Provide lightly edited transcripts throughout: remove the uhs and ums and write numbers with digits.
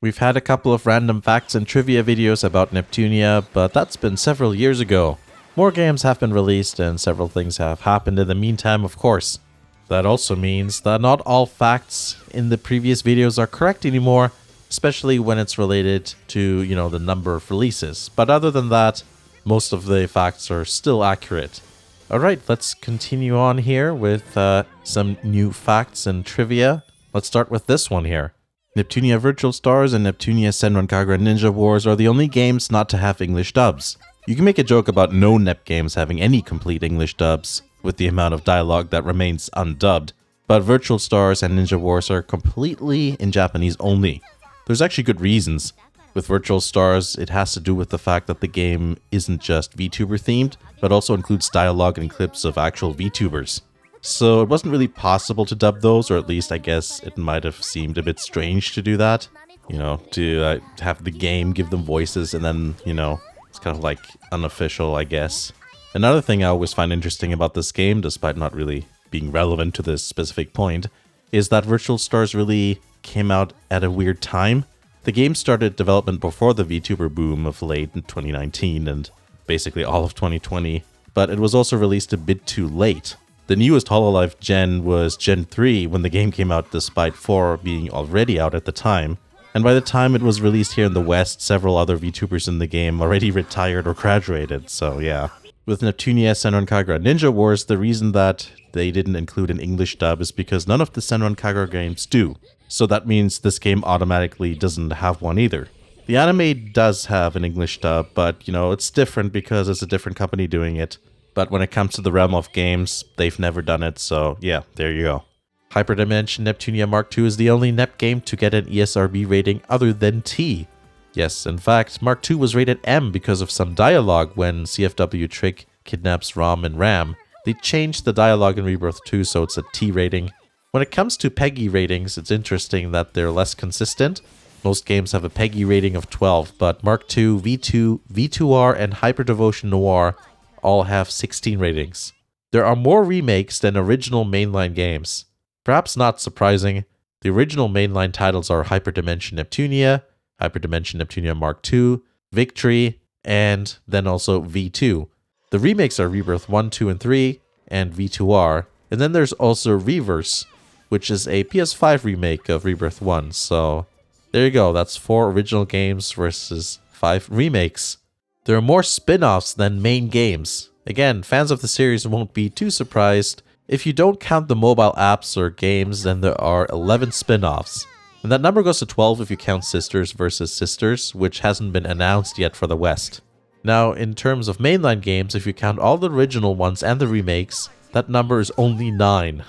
We've had a couple of random facts and trivia videos about Neptunia, but that's been several years ago. More games have been released and several things have happened in the meantime, of course. That also means that not all facts in the previous videos are correct anymore, especially when it's related to, the number of releases. But other than that, most of the facts are still accurate. Alright, let's continue on here with some new facts and trivia. Let's start with this one here. Neptunia Virtual Stars and Neptunia Senran Kagura Ninja Wars are the only games not to have English dubs. You can make a joke about no Nep games having any complete English dubs, with the amount of dialogue that remains undubbed, but Virtual Stars and Ninja Wars are completely in Japanese only. There's actually good reasons. With Virtual Stars, it has to do with the fact that the game isn't just VTuber themed, but also includes dialogue and clips of actual VTubers. So it wasn't really possible to dub those, or at least I guess it might have seemed a bit strange to do that. To have the game give them voices and then, it's kind of like unofficial, I guess. Another thing I always find interesting about this game, despite not really being relevant to this specific point, is that Virtual Stars really came out at a weird time. The game started development before the VTuber boom of late in 2019 and basically all of 2020, but it was also released a bit too late. The newest Hololive gen was Gen 3 when the game came out, despite 4 being already out at the time. And by the time it was released here in the West, several other VTubers in the game already retired or graduated, so yeah. With Neptunia Senran Kagura Ninja Wars, the reason that they didn't include an English dub is because none of the Senran Kagura games do. So that means this game automatically doesn't have one either. The anime does have an English dub, but it's different because it's a different company doing it. But when it comes to the realm of games, they've never done it, so yeah, there you go. Hyperdimension Neptunia Mark II is the only Nep game to get an ESRB rating other than T. Yes, in fact, Mark II was rated M because of some dialogue when CFW Trick kidnaps Rom and Ram. They changed the dialogue in Rebirth 2, so it's a T rating. When it comes to PEGI ratings, it's interesting that they're less consistent. Most games have a PEGI rating of 12, but Mark II, V2, V2R, and Hyper Devotion Noir all have 16 ratings. There are more remakes than original mainline games. Perhaps not surprising, the original mainline titles are Hyperdimension Neptunia, Hyperdimension Neptunia Mark II, Victory, and then also V2. The remakes are Rebirth 1, 2, and 3, and V2R. And then there's also Reverse, which is a PS5 remake of Rebirth 1. So there you go, that's 4 original games versus 5 remakes. There are more spin-offs than main games. Again, fans of the series won't be too surprised. If you don't count the mobile apps or games, then there are 11 spin-offs. And that number goes to 12 if you count Sisters vs. Sisters, which hasn't been announced yet for the West. Now, in terms of mainline games, if you count all the original ones and the remakes, that number is only 9.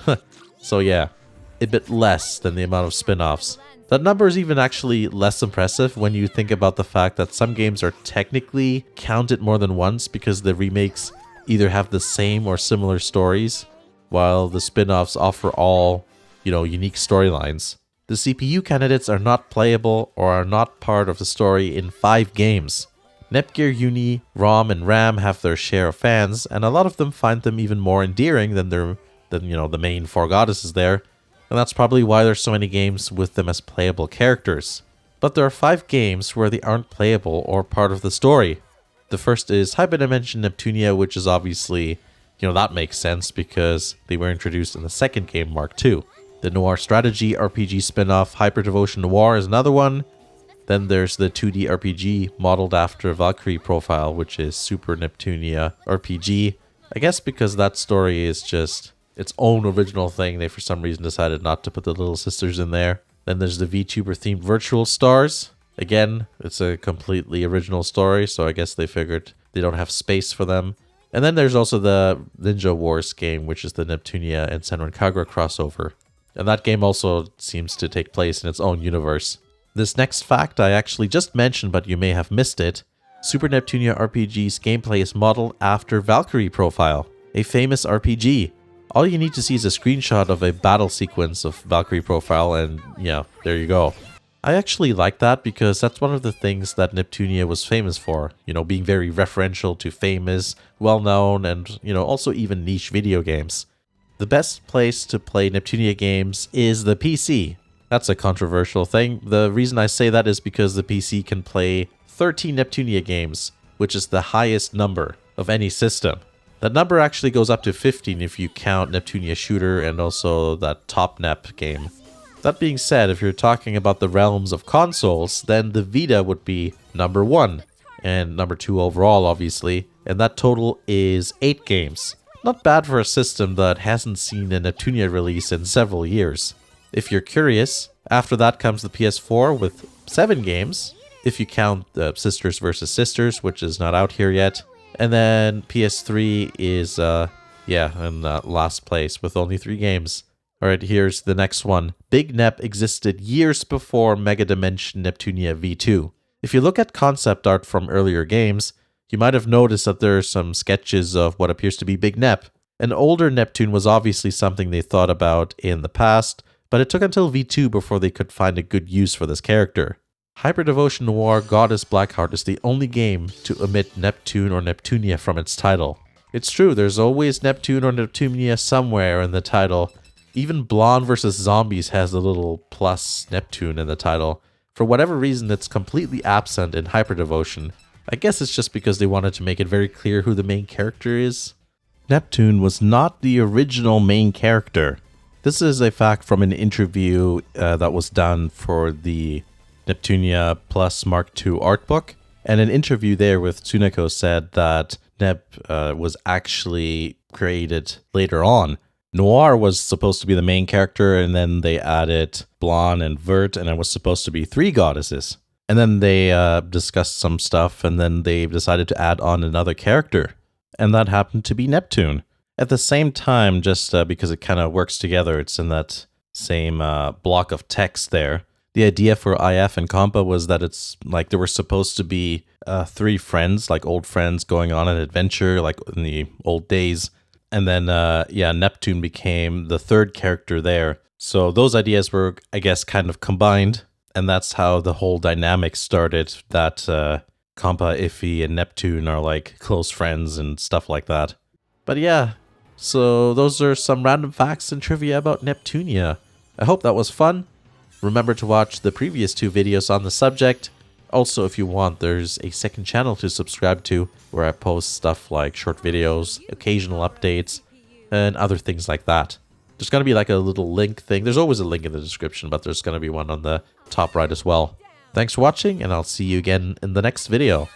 So yeah, a bit less than the amount of spin-offs. That number is even actually less impressive when you think about the fact that some games are technically counted more than once because the remakes either have the same or similar stories, while the spin-offs offer all, unique storylines. The CPU candidates are not playable or are not part of the story in 5 games. Nepgear Uni, Rom, and Ram have their share of fans, and a lot of them find them even more endearing than the main 4 goddesses there. And that's probably why there's so many games with them as playable characters. But there are 5 games where they aren't playable or part of the story. The first is Hyperdimension Neptunia, which is obviously, that makes sense because they were introduced in the second game, Mark II. The Noir Strategy RPG spin-off Hyper Devotion Noir is another one. Then there's the 2D RPG modeled after Valkyrie Profile, which is Super Neptunia RPG. I guess because that story is just its own original thing, they for some reason decided not to put the little sisters in there. Then there's the VTuber themed Virtual Stars. Again, it's a completely original story, so I guess they figured they don't have space for them. And then there's also the Ninja Wars game, which is the Neptunia and Senran Kagura crossover. And that game also seems to take place in its own universe. This next fact I actually just mentioned, but you may have missed it. Super Neptunia RPG's gameplay is modeled after Valkyrie Profile, a famous RPG. All you need to see is a screenshot of a battle sequence of Valkyrie Profile and yeah, there you go. I actually like that because that's one of the things that Neptunia was famous for, being very referential to famous, well-known, and, also even niche video games. The best place to play Neptunia games is the PC. That's a controversial thing. The reason I say that is because the PC can play 13 Neptunia games, which is the highest number of any system. That number actually goes up to 15 if you count Neptunia Shooter and also that Top Nep game. That being said, if you're talking about the realms of consoles, then the Vita would be number 1, and number 2 overall, obviously, and that total is 8 games. Not bad for a system that hasn't seen a Neptunia release in several years. If you're curious, after that comes the PS4 with 7 games, if you count Sisters vs. Sisters, which is not out here yet. And then PS3 is, in last place with only 3 games. Alright, here's the next one. Big Nep existed years before Mega Dimension Neptunia V2. If you look at concept art from earlier games, you might have noticed that there are some sketches of what appears to be Big Nep. An older Neptune was obviously something they thought about in the past, but it took until V2 before they could find a good use for this character. Hyper Devotion Noir Goddess Blackheart is the only game to omit Neptune or Neptunia from its title. It's true, there's always Neptune or Neptunia somewhere in the title. Even Blonde vs. Zombies has a little plus Neptune in the title. For whatever reason, it's completely absent in Hyper Devotion. I guess it's just because they wanted to make it very clear who the main character is. Neptune was not the original main character. This is a fact from an interview that was done for the Neptunia Plus Mark II art book. And an interview there with Tsuneko said that Nep was actually created later on. Noir was supposed to be the main character, and then they added Blonde and Vert, and it was supposed to be 3 goddesses. And then they discussed some stuff, and then they decided to add on another character. And that happened to be Neptune. At the same time, just because it kind of works together, it's in that same block of text there. The idea for IF and Compa was that it's like there were supposed to be 3 friends, like old friends, going on an adventure, like in the old days. And then, Neptune became the 3rd character there. So those ideas were, I guess, kind of combined. And that's how the whole dynamic started, that Compa, Iffy, and Neptune are like close friends and stuff like that. But yeah, so those are some random facts and trivia about Neptunia. I hope that was fun. Remember to watch the previous 2 videos on the subject. Also, if you want, there's a second channel to subscribe to where I post stuff like short videos, occasional updates, and other things like that. There's going to be like a little link thing. There's always a link in the description, but there's going to be one on the top right as well. Thanks for watching, and I'll see you again in the next video.